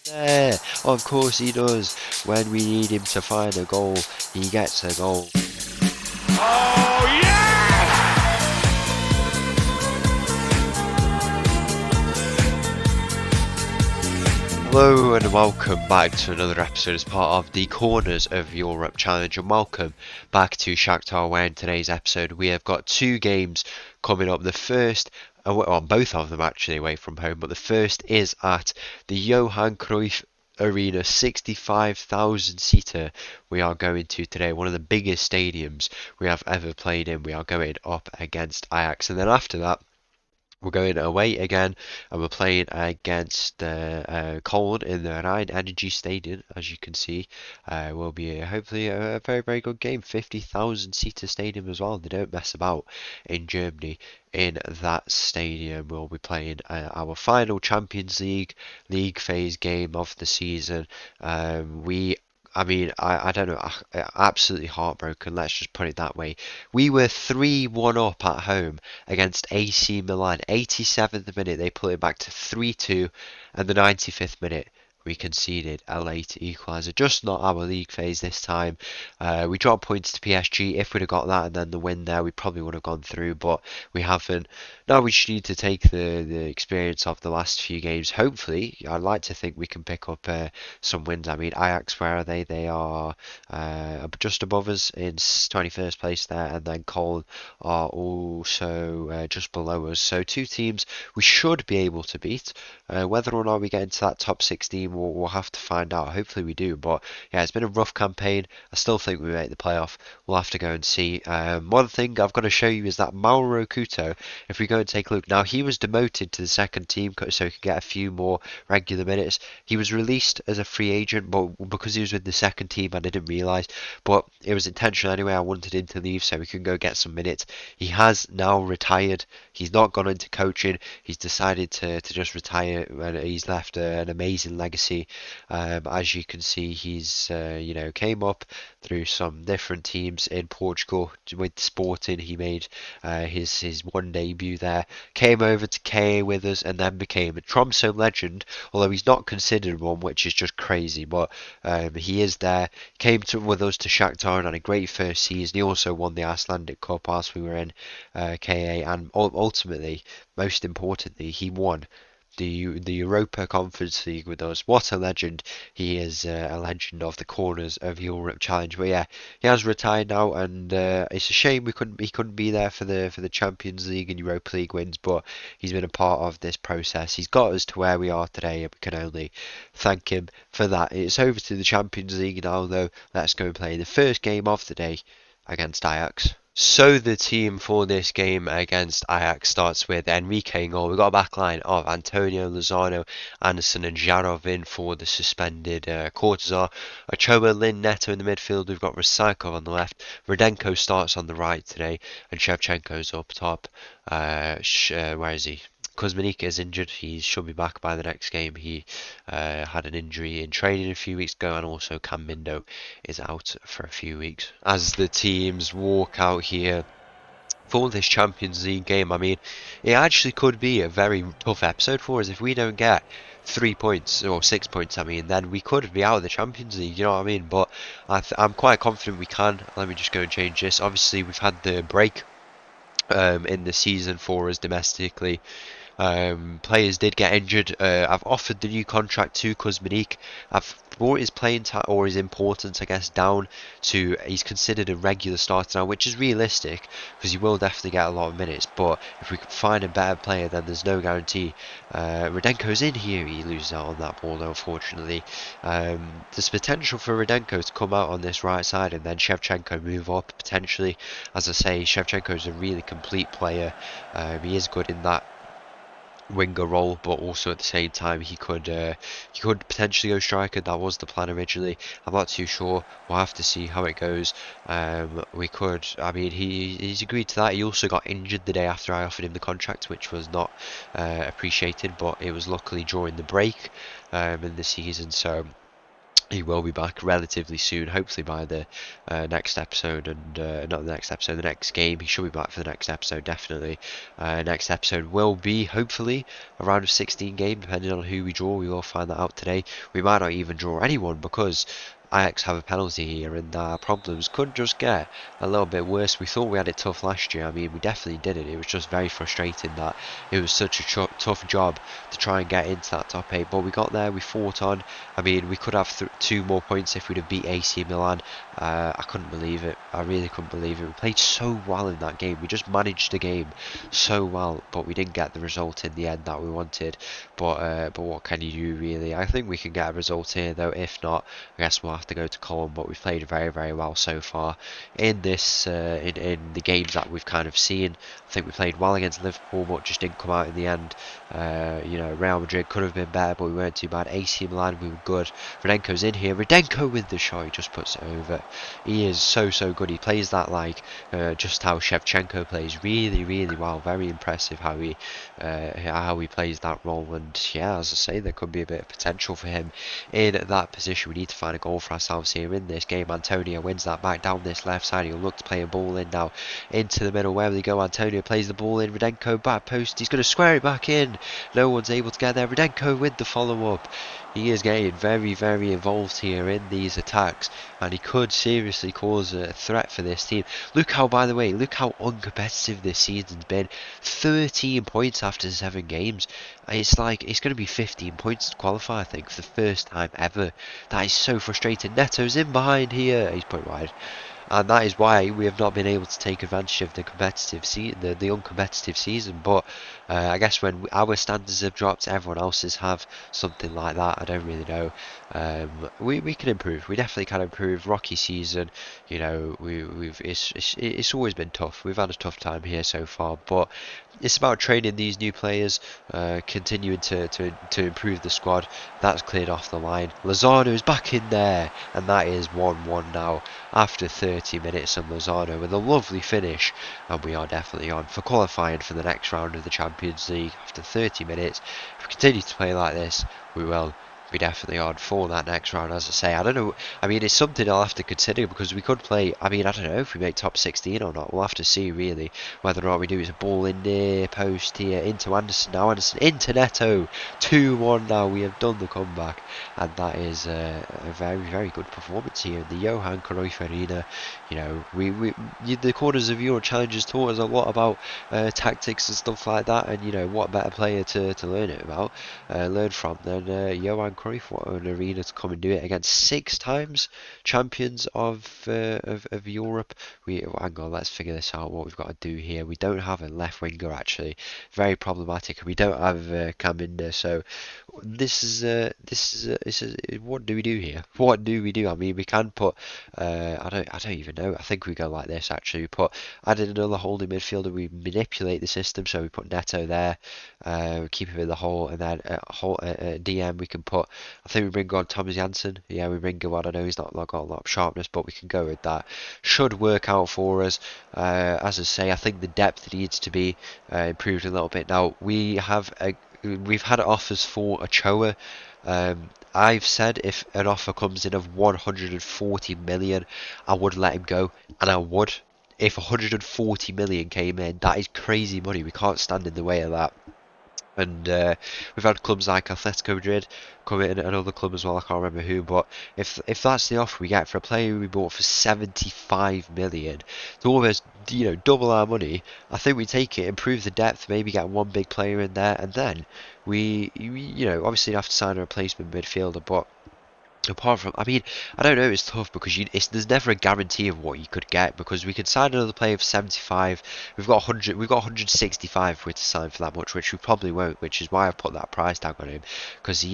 there. Of course he does. When we need him to find a goal, he gets a goal. Oh, yes! Hello and welcome back to another episode as part of the Corners of Europe Challenge, and welcome back to Shakhtar, where in today's episode we have got two games coming up. The first, well, both of them actually away from home, but the first is at the Johan Cruyff Arena, 65,000 seater we are going to today, one of the biggest stadiums we have ever played in. We are going up against Ajax, and then after that we're going away again, and we're playing against Koln in the Rhein Energy Stadium. As you can see, will be hopefully a very, very good game. 50,000 seater stadium as well. They don't mess about in Germany. In that stadium, we'll be playing our final Champions League phase game of the season. I don't know, absolutely heartbroken, let's just put it that way. We were 3-1 up at home against AC Milan. 87th minute, they put it back to 3-2, and the 95th minute, we conceded a late equaliser. Just not our league phase this time. We dropped points to PSG. If we'd have got that and then the win there, we probably would have gone through, but we haven't. Now we just need to take the experience of the last few games. Hopefully, I'd like to think we can pick up some wins. I mean, Ajax, where are they? They are just above us in 21st place there, and then Koln are also just below us. So two teams we should be able to beat. Whether or not we get into that top 16, we'll have to find out. Hopefully we do, but yeah, it's been a rough campaign. I still think we make the playoff. We'll have to go and see. One thing I've got to show you is that Mauro Couto, if we go and take a look, now he was demoted to the second team so he could get a few more regular minutes. He was released as a free agent, but because he was with the second team, I didn't realise, but it was intentional anyway. I wanted him to leave so he can go get some minutes. He has now retired. He's not gone into coaching. He's decided to just retire, and he's left an amazing legacy. As you can see, he's came up through some different teams in Portugal with Sporting. He made his one debut there, came over to KA with us, and then became a Tromso legend. Although he's not considered one, which is just crazy, but he is there. Came with us to Shakhtar and had a great first season. He also won the Icelandic Cup whilst we were in KA, and ultimately, most importantly, he won the Europa Conference League with us. What a legend. He is a legend of the Corners of Europe Challenge. But yeah, he has retired now, and it's a shame he couldn't be there for the Champions League and Europa League wins, but he's been a part of this process. He's got us to where we are today, and we can only thank him for that. It's over to the Champions League now, though. Let's go and play the first game of the day against Ajax. So the team for this game against Ajax starts with Enrique in goal. We've got a back line of Antonio, Lozano, Anderson and Zharov in for the suspended Cortazar. Ochoa, Lin, Neto in the midfield. We've got Rysakov on the left. Rudenko starts on the right today, and Shevchenko's up top. Where is he? Kuzminik is injured. He should be back by the next game. He had an injury in training a few weeks ago, and also Cam Mindo is out for a few weeks. As the teams walk out here for this Champions League game, I mean, it actually could be a very tough episode for us. If we don't get 3 points, or 6 points, I mean, then we could be out of the Champions League, you know what I mean? But I'm quite confident we can. Let me just go and change this. Obviously, we've had the break in the season for us domestically. Players did get injured. I've offered the new contract to Kuzminik. I've brought his playing time, or his importance, I guess, down to he's considered a regular starter now, which is realistic because he will definitely get a lot of minutes. But if we can find a better player, then there's no guarantee. Rudenko's in here. He loses out on that ball, though, unfortunately. There's potential for Rudenko to come out on this right side and then Shevchenko move up potentially. As I say, Shevchenko is a really complete player. He is good in that winger role, but also at the same time he could potentially go striker. That was the plan originally. I'm not too sure. We'll have to see how it goes. We could, I mean, he's agreed to that. He also got injured the day after I offered him the contract, which was not appreciated, but it was luckily during the break in the season, so He will be back relatively soon, hopefully by the next episode, and not the next episode, the next game. He should be back for the next episode, definitely. Next episode will be, hopefully, a round of 16 game, depending on who we draw. We will find that out today. We might not even draw anyone because Ajax have a penalty here, and our problems could just get a little bit worse. We thought we had it tough last year. I mean, we definitely did it. It was just very frustrating that it was such a tough job to try and get into that top 8, but we got there. We fought on. I mean, we could have 2 more points if we'd have beat AC Milan. I couldn't believe it. I really couldn't believe it. We played so well in that game. We just managed the game so well, but we didn't get the result in the end that we wanted. But what can you do, really? I think we can get a result here, though. If not, I guess we'll have to go to Koln. But we've played very, very well so far in this in the games that we've kind of seen. I think we played well against Liverpool, but just didn't come out in the end. Real Madrid could have been better, but we weren't too bad. AC Milan, we were good. Rudenko's in here. Rudenko with the shot, he just puts it over. He is so good. He plays that like just how Shevchenko plays, really, really well. Very impressive how he plays that role. And yeah, as I say, there could be a bit of potential for him in that position. We need to find a goal for ourselves here in this game. Antonio wins that back down this left side. He'll look to play a ball in now into the middle. Where will he go? Antonio plays the ball in. Rudenko back post. He's going to square it back in. No one's able to get there. Rudenko with the follow up. He is getting very, very involved here in these attacks, and he could seriously cause a threat for this team. Look how uncompetitive this season's been. 13 points after 7 games. It's like, it's going to be 15 points to qualify, I think, for the first time ever. That is so frustrating. Neto's in behind here. He's put wide. And that is why we have not been able to take advantage of the competitive the uncompetitive season. But I guess when our standards have dropped, everyone else's have something like that. I don't really know. We can improve. We definitely can improve. Rocky season, it's always been tough. We've had a tough time here so far, but it's about training these new players, continuing to improve the squad. That's cleared off the line. Lozano is back in there, and that is 1-1 now after 30 minutes. And Lozano with a lovely finish, and we are definitely on for qualifying for the next round of the Champions League after 30 minutes. If we continue to play like this, we will be definitely on for that next round. As I say, I don't know. I mean, it's something I'll have to consider, because we could play. I mean, I don't know if we make top 16 or not. We'll have to see, really, whether or not we do. It's a ball in near post here into Anderson. Now Anderson into Neto. 2-1 now. We have done the comeback, and that is a very, very good performance here in the Johan Cruyff Arena. The corners of Euro Challengers taught us a lot about tactics and stuff like that, and what better player to learn it about, learn from than Johan Cruyff. What an arena to come and do it against 6 times champions of Europe. Hang on, let's figure this out. What we've got to do here. We don't have a left winger, actually. Very problematic. We don't have Kaminda, so this is what do we do here? What do we do? I mean, we can put I don't even know. I think we go like this, actually. We added another holding midfielder. We manipulate the system, so we put Neto there, keep him in the hole, and then DM we can put. I think we bring on Thomas Janssen. Yeah, we bring him on. I know he's not got a lot of sharpness, but we can go with that. Should work out for us. As I say, I think the depth needs to be improved a little bit. Now we've had offers for Ochoa. I've said if an offer comes in of 140 million, I would let him go, and I would. If 140 million came in, that is crazy money. We can't stand in the way of that. And we've had clubs like Atletico Madrid come in, another club as well, I can't remember who, but if that's the offer we get for a player we bought for 75 million, to almost double our money, I think we take it, improve the depth, maybe get one big player in there, and then we obviously have to sign a replacement midfielder. But apart from, I mean, I don't know, it's tough because there's never a guarantee of what you could get, because we could sign another player for 75. We've got 165 if we're to sign for that much, which we probably won't, which is why I've put that price tag on him, because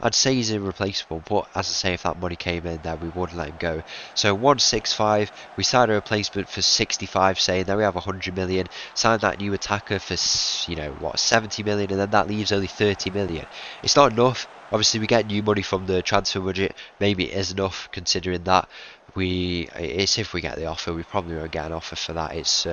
I'd say he's irreplaceable, but as I say, if that money came in there, we would let him go. So 165, we sign a replacement for 65, say, and then we have 100 million, sign that new attacker for 70 million, and then that leaves only 30 million. It's not enough. Obviously, we get new money from the transfer budget. Maybe it is enough considering that it's if we get the offer, we probably won't get an offer for that. It's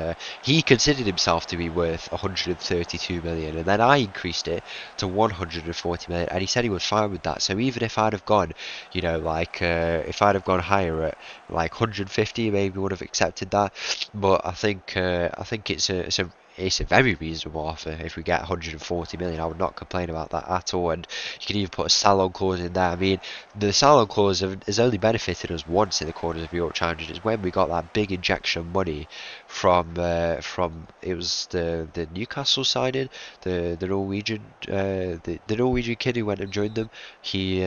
he considered himself to be worth 132 million, and then I increased it to 140 million, and he said he was fine with that. So even if I'd have gone, like if I'd have gone higher at like 150, maybe would have accepted that. But I think it's a very reasonable offer. If we get 140 million, I would not complain about that at all. And you can even put a sell-on clause in there. I mean, the sell-on clause has only benefited us once in the corners of Europe Challenge. It's when we got that big injection of money from it was the Newcastle signing, the Norwegian the Norwegian kid who went and joined them. He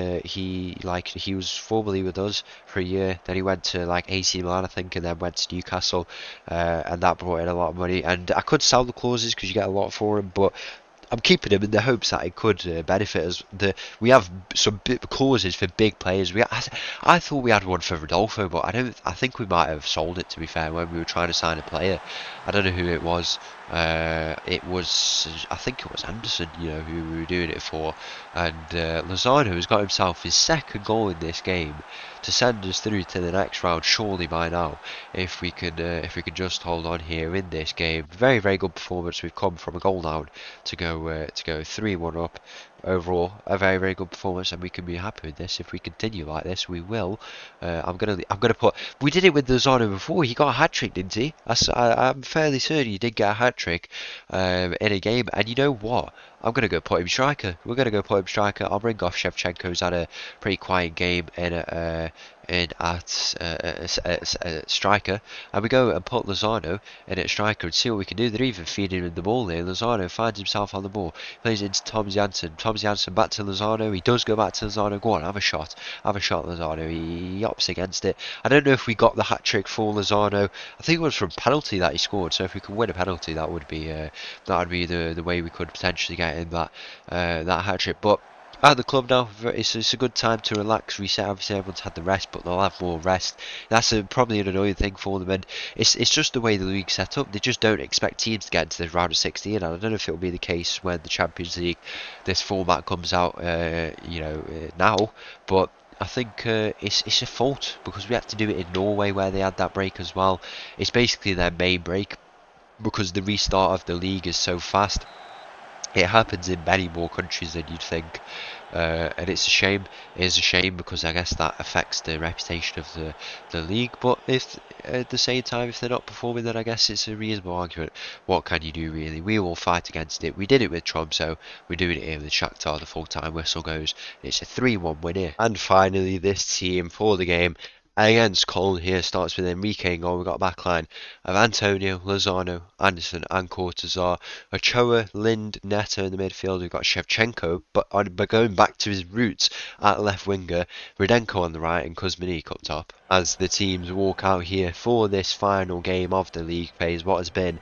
was formerly with us for a year. Then he went to like AC Milan, I think, and then went to Newcastle, and that brought in a lot of money. And I could sell the clauses because you get a lot for him, but I'm keeping him in the hopes that it could benefit us. We have some clauses for big players. I thought we had one for Rodolfo, but I don't. I think we might have sold it, to be fair, when we were trying to sign a player. I don't know who it was. I think it was Anderson, who we were doing it for. And Lozano has got himself his second goal in this game to send us through to the next round. Surely by now, if we can just hold on here in this game. Very very good performance. We've come from a goal down to go 3-1 up. Overall, a very very good performance, and we can be happy with this. If we continue like this, we will. I'm gonna put. We did it with Lozano before. He got a hat trick, didn't he? I'm fairly certain he did get a hat trick in a game. And you know what? I'm gonna go put him striker. We're gonna go put him striker. I'll bring off Shevchenko, who's had a pretty quiet game at striker, and we go and put Lozano in at striker and see what we can do. They're even feeding him the ball there. Lozano finds himself on the ball, plays it into Tom Jansen. Tom Jansen back to Lozano. He does go back to Lozano. Go on, have a shot, Lozano. He opts against it. I don't know if we got the hat trick for Lozano. I think it was from penalty that he scored. So if we could win a penalty, that would be the way we could potentially get in that hat trick. But at the club now, it's a good time to relax, reset. Obviously, everyone's had the rest, but they'll have more rest. That's probably an annoying thing for them, and it's just the way the league's set up. They just don't expect teams to get into the round of 16, and I don't know if it'll be the case when the Champions League, this format comes out, now, but I think it's a fault because we had to do it in Norway where they had that break as well. It's basically their main break because the restart of the league is so fast. It happens in many more countries than you'd think, and it's a shame. It is a shame because I guess that affects the reputation of the league. But if at the same time, if they're not performing, then I guess it's a reasonable argument. What can you do really? We will fight against it. We did it with Tromso. We're doing it here with Shakhtar. The full-time whistle goes. It's a 3-1 win here. And finally, this team for the game against Koln here starts with Enrique in goal. We've got a back line of Antonio, Lozano, Anderson and Cortazar. Ochoa, Lind, Neto in the midfield. We've got Shevchenko, but going back to his roots at left winger. Rudenko on the right and Kuzminik up top. As the teams walk out here for this final game of the league phase, what has been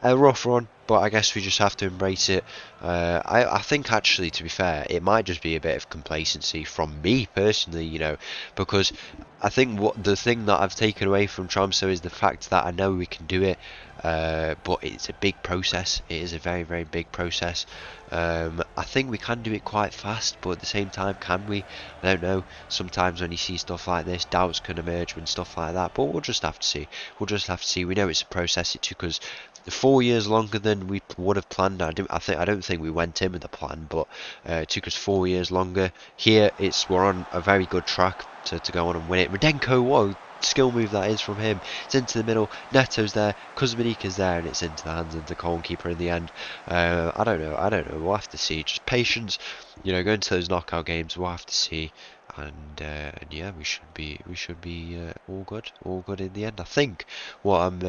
a rough run, but I guess we just have to embrace it. I think actually, to be fair, it might just be a bit of complacency from me personally, because I think what the thing that I've taken away from Tromso is the fact that I know we can do it, but it's a big process. It is a very, very big process. I think we can do it quite fast, but at the same time, can we? I don't know. Sometimes when you see stuff like this, doubts can emerge when stuff like that, but we'll just have to see. We know it's a process. It took us 4 years longer than we would have planned. I don't think we went in with a plan, but it took us 4 years longer. Here, we're on a very good track to go on and win it. Rudenko, what a skill move that is from him. It's into the middle. Neto's there. Kuzminik is there, and it's into the hands of the Koln keeper in the end. I don't know. We'll have to see. Just patience. Going to those knockout games, we'll have to see. And yeah, we should be all good in the end. I think what I'm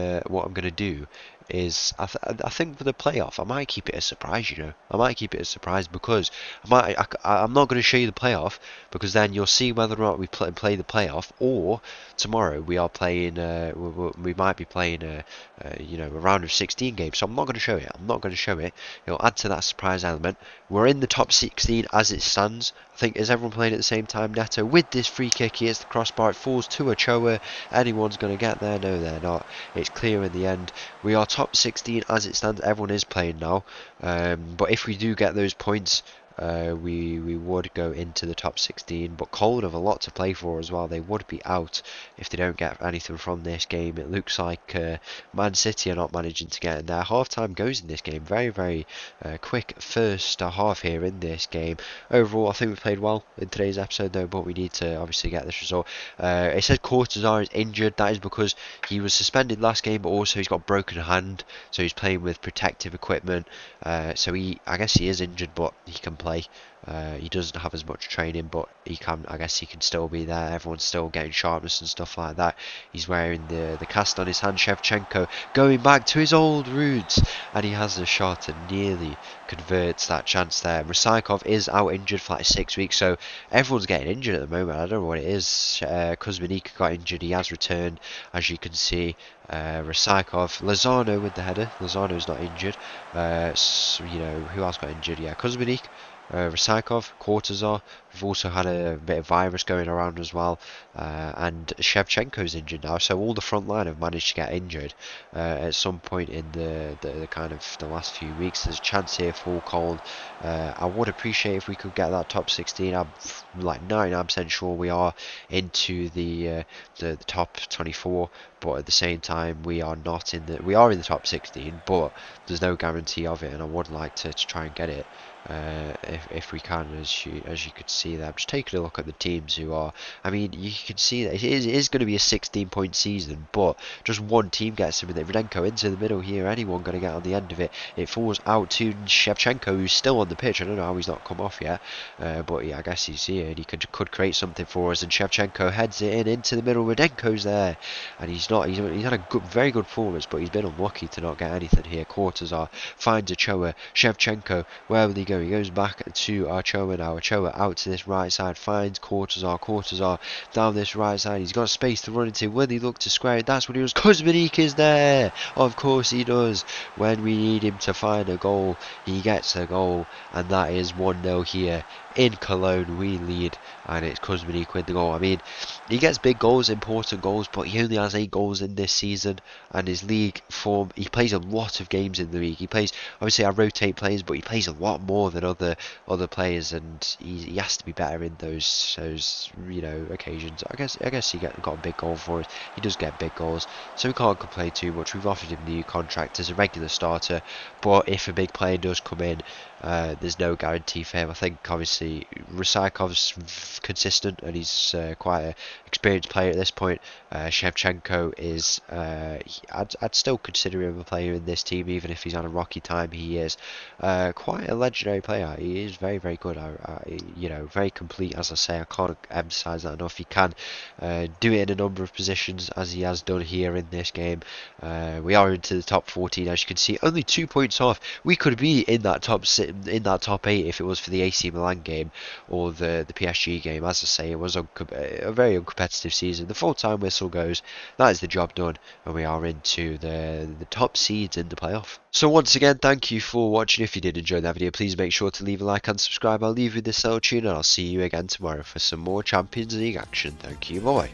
gonna do is I think for the playoff I might keep it a surprise. I might keep it a surprise because I'm not going to show you the playoff because then you'll see whether or not we play the playoff, or tomorrow we are playing we might be playing a round of 16 games. So I'm not going to show it. It'll add to that surprise element. We're in the top 16 as it stands. I think, is everyone playing at the same time? Neto with this free kick, he hits the crossbar, it falls to Ochoa. Anyone's going to get there? No, they're not. It's clear in the end. We are top 16 as it stands. Everyone is playing now, but if we do get those points, we would go into the top 16, but Koln have a lot to play for as well. They would be out if they don't get anything from this game. It looks like Man City are not managing to get in there. Half-time goes in this game. Very, very quick first half here in this game. Overall, I think we played well in today's episode though, but we need to obviously get this result. It said Cortazar is injured. That is because he was suspended last game, but also he's got broken hand, so he's playing with protective equipment. So I guess he is injured, but he can play. He doesn't have as much training, but he can. I guess he can still be there. Everyone's still getting sharpness and stuff like that. He's wearing the cast on his hand. Shevchenko going back to his old roots, and he has a shot and nearly converts that chance there. Rysakov is out injured for like 6 weeks, so everyone's getting injured at the moment. I don't know what it is. Kuzminik got injured. He has returned, as you can see. Rysakov, Lozano with the header. Lozano's not injured. So, who else got injured? Yeah, Kuzminik. Rysakov, Cortazar. We've also had a bit of virus going around as well, and Shevchenko's injured now. So all the front line have managed to get injured at some point in the kind of the last few weeks. There's a chance here for Koln. I would appreciate if we could get that top 16. I'm like 99% sure we are into the top 24, but at the same time we are not in the in the top 16, but there's no guarantee of it, and I would like to try and get it. If we can, as you could see there. I'm just taking a look at the teams who are. I mean, you can see that it is going to be a 16-point season, but just one team gets him. Rudenko into the middle here. Anyone going to get on the end of it? It falls out to Shevchenko, who's still on the pitch. I don't know how he's not come off yet, but yeah, I guess he's here and he could create something for us. And Shevchenko heads it into the middle. Rudenko's there, and he's not. He's had a very good performance, but he's been unlucky to not get anything here. Cortazar finds Ochoa. Shevchenko, where will he go? He goes back to Ochoa now. Ochoa out to this right side, finds Cortazar. Cortazar down this right side. He's got space to run into. Will he look to square it? That's what he does. Kuzminik is there. Of course he does. When we need him to find a goal, he gets a goal, and that is 1-0 here. In Cologne, we lead, and it's Kuzminik with the goal. I mean, he gets big goals, important goals, but he only has 8 goals in this season, and his league form, he plays a lot of games in the league. He plays, obviously I rotate players, but he plays a lot more than other players, and he has to be better in those occasions. I guess he got a big goal for us. He does get big goals, so we can't complain too much. We've offered him the new contract as a regular starter, but if a big player does come in, there's no guarantee for him. I think obviously Rysakov's consistent and he's quite an experienced player at this point. Shevchenko is I'd still consider him a player in this team, even if he's on a rocky time. He is quite a legendary player. He is very, very good. Very complete, as I say. I can't emphasize that enough. He can do it in a number of positions, as he has done here in this game. We are into the top 14, as you can see, only 2 points off. We could be in that top 8 if it was for the AC Milan game or the PSG game. As I say, it was a very uncompetitive season. The full-time whistle goes. That is the job done, and we are into the top seeds in the playoff. So once again, thank you for watching. If you did enjoy that video, please make sure to leave a like and subscribe. I'll leave you this little tune, and I'll see you again tomorrow for some more Champions League action. Thank you, bye.